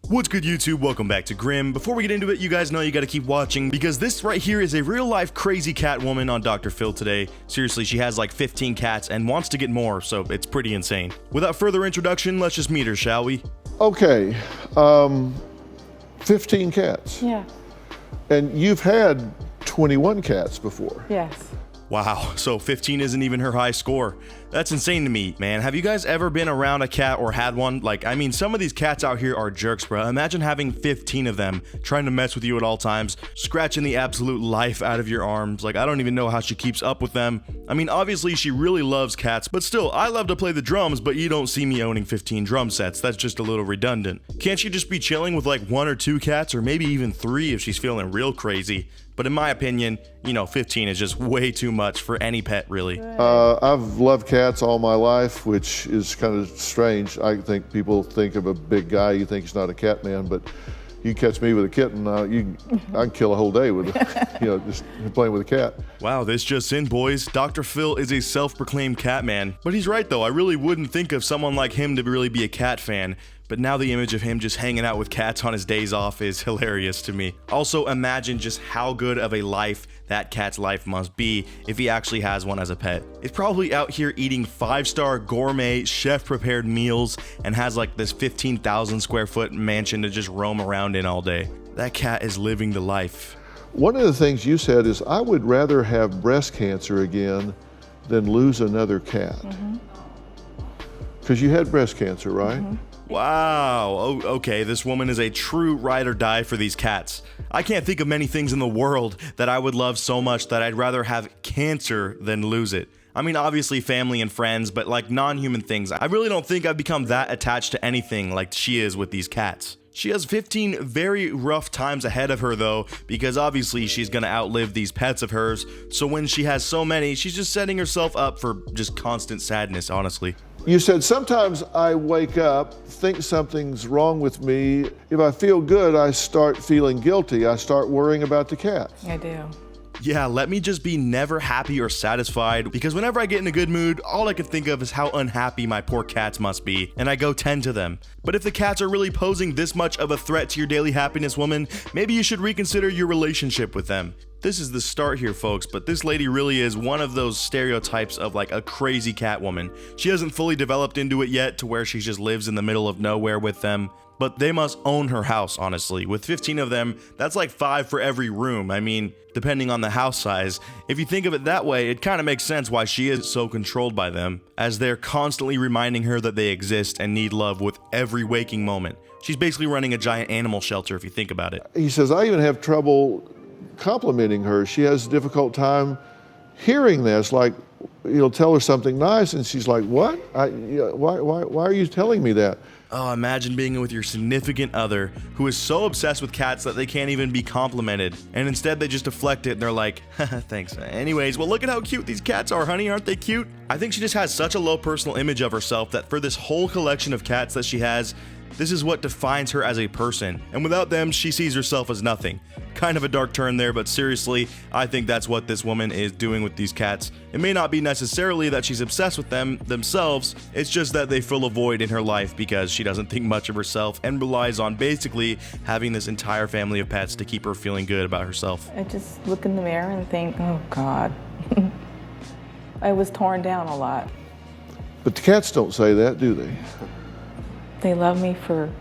What's good, YouTube? Welcome back to Grim. Before we get into it, you guys know you gotta keep watching because this right here is a real-life crazy cat woman on Dr. Phil today. Seriously, she has like 15 cats and wants to get more, so it's pretty insane. Without further introduction, let's just meet her, shall we? Okay, 15 cats. Yeah. And you've had 21 cats before. Yes. Wow, so 15 isn't even her high score. That's insane to me, man. Have you guys ever been around a cat or had one? Like, I mean, some of these cats out here are jerks, bro. Imagine having 15 of them trying to mess with you at all times, scratching the absolute life out of your arms. Like, I don't even know how she keeps up with them. I mean, obviously she really loves cats, but still, I love to play the drums, but you don't see me owning 15 drum sets. That's just a little redundant. Can't she just be chilling with like 1 or 2 cats, or maybe even 3 if she's feeling real crazy? But in my opinion, you know, 15 is just way too much for any pet, really. I've loved cats all my life, which is kind of strange. I think people think of a big guy, you think he's not a cat man, but you catch me with a kitten, I can kill a whole day with, just playing with a cat. Wow, this just in, boys. Dr. Phil is a self-proclaimed cat man. But he's right, though. I really wouldn't think of someone like him to really be a cat fan. But now the image of him just hanging out with cats on his days off is hilarious to me. Also, imagine just how good of a life that cat's life must be if he actually has one as a pet. It's probably out here eating 5-star gourmet chef-prepared meals and has like this 15,000 square foot mansion to just roam around in all day. That cat is living the life. One of the things you said is, I would rather have breast cancer again than lose another cat. Because you had breast cancer, right? Wow, okay, this woman is a true ride or die for these cats. I can't think of many things in the world that I would love so much that I'd rather have cancer than lose it. I mean, obviously family and friends, but like non-human things. I really don't think I've become that attached to anything like she is with these cats. She has 15 very rough times ahead of her though, because obviously she's gonna outlive these pets of hers, so when she has so many, she's just setting herself up for just constant sadness, honestly. You said, sometimes I wake up, think something's wrong with me. If I feel good, I start feeling guilty. I start worrying about the cat. I do. Yeah, let me just be never happy or satisfied, because whenever I get in a good mood, all I can think of is how unhappy my poor cats must be, and I go tend to them. But if the cats are really posing this much of a threat to your daily happiness, woman, maybe you should reconsider your relationship with them. This is the start here, folks, but this lady really is one of those stereotypes of like a crazy cat woman. She hasn't fully developed into it yet to where she just lives in the middle of nowhere with them. But they must own her house, honestly. With 15 of them, that's like 5 for every room. I mean, depending on the house size. If you think of it that way, it kind of makes sense why she is so controlled by them, as they're constantly reminding her that they exist and need love with every waking moment. She's basically running a giant animal shelter if you think about it. He says, I even have trouble complimenting her. She has a difficult time hearing this. Like, you'll tell her something nice and she's like, what? Why are you telling me that? Oh, imagine being with your significant other who is so obsessed with cats that they can't even be complimented. And instead they just deflect it and they're like, thanks. Anyways, well, look at how cute these cats are, honey. Aren't they cute? I think she just has such a low personal image of herself that for this whole collection of cats that she has, this is what defines her as a person. And without them, she sees herself as nothing. Kind of a dark turn there, but seriously, I think that's what this woman is doing with these cats. It may not be necessarily that she's obsessed with them themselves, it's just that they fill a void in her life because she doesn't think much of herself and relies on basically having this entire family of pets to keep her feeling good about herself. I just look in the mirror and think, oh God. I was torn down a lot. But the cats don't say that, do they? They love me for,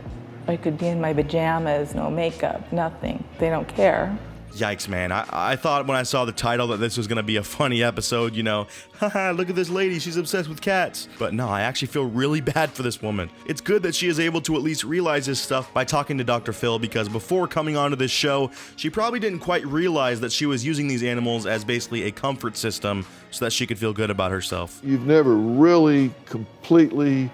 I could be in my pajamas, no makeup, nothing. They don't care. Yikes, man. I thought when I saw the title that this was going to be a funny episode, you know, haha, look at this lady, she's obsessed with cats. But no, I actually feel really bad for this woman. It's good that she is able to at least realize this stuff by talking to Dr. Phil, because before coming onto this show, she probably didn't quite realize that she was using these animals as basically a comfort system so that she could feel good about herself. You've never really completely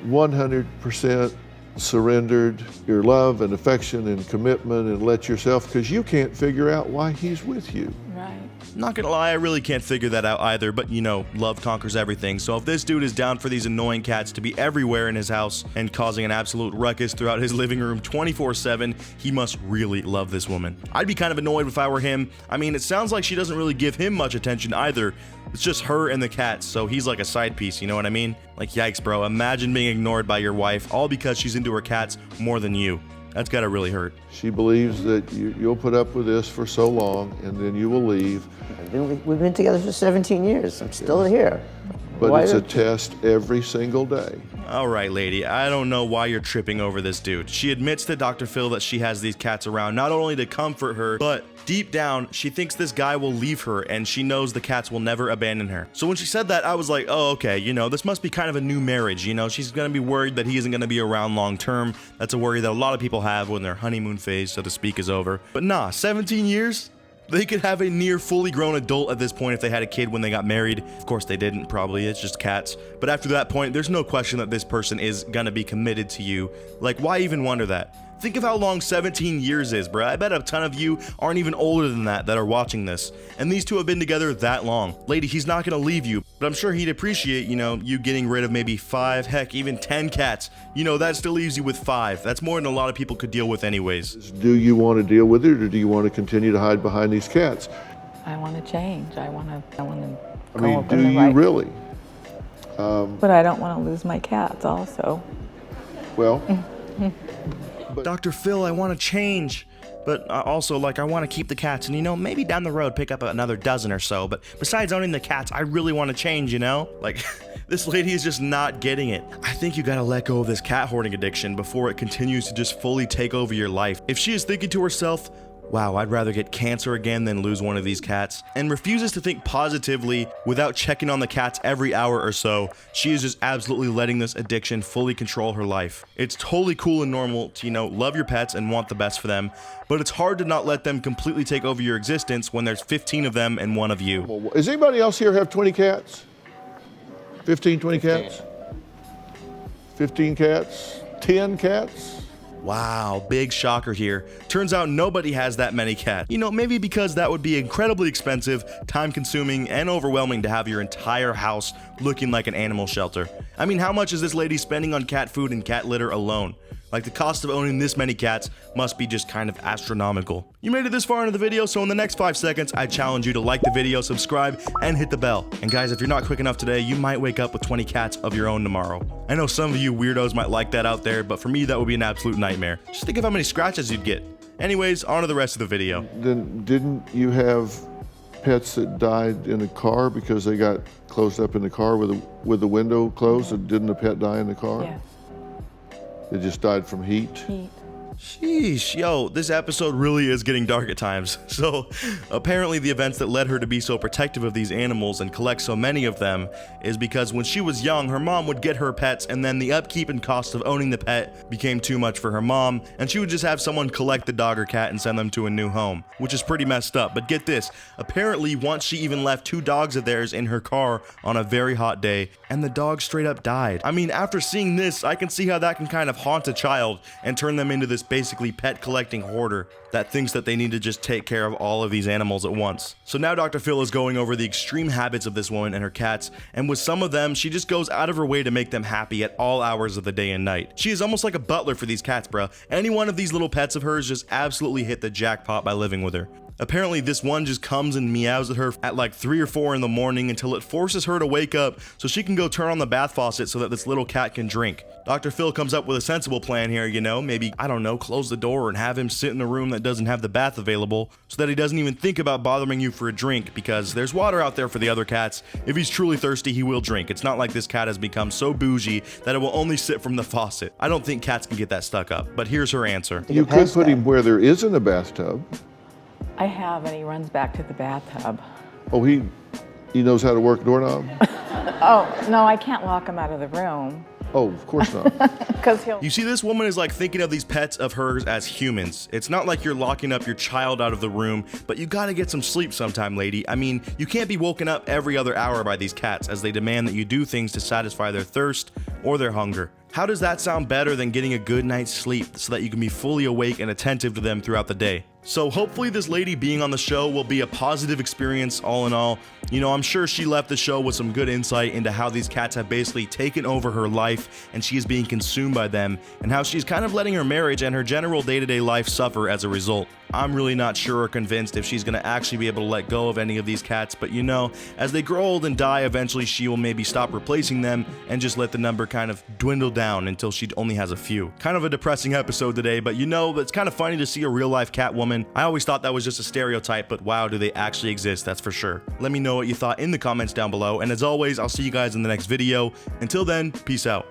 100% surrendered your love and affection and commitment and let yourself, because you can't figure out why he's with you. Right. Not gonna lie, I really can't figure that out either, but you know, love conquers everything. So if this dude is down for these annoying cats to be everywhere in his house and causing an absolute ruckus throughout his living room 24/7, he must really love this woman. I'd be kind of annoyed if I were him. I mean, it sounds like she doesn't really give him much attention either. It's just her and the cats, so he's like a side piece, you know what I mean? Like, yikes, bro. Imagine being ignored by your wife all because she's into her cats more than you. That's gotta really hurt. She believes that you'll put up with this for so long and then you will leave. We've been together for 17 years. I'm still here. But it's a test every single day. All right, lady, I don't know why you're tripping over this dude. She admits to Dr. Phil that she has these cats around not only to comfort her, but deep down, she thinks this guy will leave her and she knows the cats will never abandon her. So when she said that, I was like, oh, okay, you know, this must be kind of a new marriage. You know, she's gonna be worried that he isn't gonna be around long term. That's a worry that a lot of people have when their honeymoon phase, so to speak, is over. But nah, 17 years? They could have a near fully grown adult at this point if they had a kid when they got married. Of course they didn't, probably, it's just cats. But after that point, there's no question that this person is gonna be committed to you. Like, why even wonder that? Think of how long 17 years is, bruh. I bet a ton of you aren't even older than that are watching this. And these two have been together that long. Lady, he's not gonna leave you, but I'm sure he'd appreciate, you know, you getting rid of maybe 5, heck, even 10 cats. You know, that still leaves you with 5. That's more than a lot of people could deal with anyways. Do you want to deal with it, or do you want to continue to hide behind these cats? I want to change. I want to go I mean, up do in the you right. really? But I don't want to lose my cats also. Well, Dr. Phil, I want to change. But also, like, I want to keep the cats and, you know, maybe down the road pick up another dozen or so. But besides owning the cats, I really want to change, you know? Like, this lady is just not getting it. I think you gotta let go of this cat hoarding addiction before it continues to just fully take over your life. If she is thinking to herself, wow, I'd rather get cancer again than lose one of these cats, and refuses to think positively without checking on the cats every hour or so, she is just absolutely letting this addiction fully control her life. It's totally cool and normal to, you know, love your pets and want the best for them, but it's hard to not let them completely take over your existence when there's 15 of them and one of you. does anybody else here have 20 cats? 15, 20 cats? 15 cats? 10 cats? Wow, big shocker here. Turns out nobody has that many cats. You know, maybe because that would be incredibly expensive, time-consuming, and overwhelming to have your entire house looking like an animal shelter. I mean, how much is this lady spending on cat food and cat litter alone? Like, the cost of owning this many cats must be just kind of astronomical. You made it this far into the video, so in the next 5 seconds, I challenge you to like the video, subscribe, and hit the bell. And guys, if you're not quick enough today, you might wake up with 20 cats of your own tomorrow. I know some of you weirdos might like that out there, but for me, that would be an absolute nightmare. Just think of how many scratches you'd get. Anyways, on to the rest of the video. Then didn't you have pets that died in a car because they got closed up in the car with the window closed? And didn't the pet die in the car? Yeah. It just died from heat? Heat. Sheesh, yo, this episode really is getting dark at times. So, apparently the events that led her to be so protective of these animals and collect so many of them is because when she was young, her mom would get her pets, and then the upkeep and cost of owning the pet became too much for her mom, and she would just have someone collect the dog or cat and send them to a new home, which is pretty messed up. But get this, apparently once she even left 2 dogs of theirs in her car on a very hot day, and the dog straight up died. I mean, after seeing this, I can see how that can kind of haunt a child and turn them into this basically pet collecting hoarder that thinks that they need to just take care of all of these animals at once. So now Dr. Phil is going over the extreme habits of this woman and her cats, and with some of them, she just goes out of her way to make them happy at all hours of the day and night. She is almost like a butler for these cats, bruh. Any one of these little pets of hers just absolutely hit the jackpot by living with her. Apparently this one just comes and meows at her at like 3 or 4 in the morning until it forces her to wake up so she can go turn on the bath faucet so that this little cat can drink. Dr. Phil comes up with a sensible plan here, you know, maybe, I don't know, close the door and have him sit in the room that doesn't have the bath available so that he doesn't even think about bothering you for a drink, because there's water out there for the other cats. If he's truly thirsty, he will drink. It's not like this cat has become so bougie that it will only sit from the faucet. I don't think cats can get that stuck up, but here's her answer. You could put him where there isn't a bathtub. I have, and he runs back to the bathtub. Oh, he knows how to work doorknob? Oh, no, I can't lock him out of the room. Oh, of course not. Because he'll... You see, this woman is like thinking of these pets of hers as humans. It's not like you're locking up your child out of the room, but you gotta get some sleep sometime, lady. I mean, you can't be woken up every other hour by these cats as they demand that you do things to satisfy their thirst or their hunger. How does that sound better than getting a good night's sleep so that you can be fully awake and attentive to them throughout the day? So hopefully this lady being on the show will be a positive experience all in all. You know, I'm sure she left the show with some good insight into how these cats have basically taken over her life and she is being consumed by them, and how she's kind of letting her marriage and her general day-to-day life suffer as a result. I'm really not sure or convinced if she's going to actually be able to let go of any of these cats, but you know, as they grow old and die, eventually she will maybe stop replacing them and just let the number kind of dwindle down until she only has a few. Kind of a depressing episode today, but you know, it's kind of funny to see a real-life cat woman. I always thought that was just a stereotype, but wow, do they actually exist, that's for sure. Let me know what you thought in the comments down below, and as always, I'll see you guys in the next video. Until then, peace out.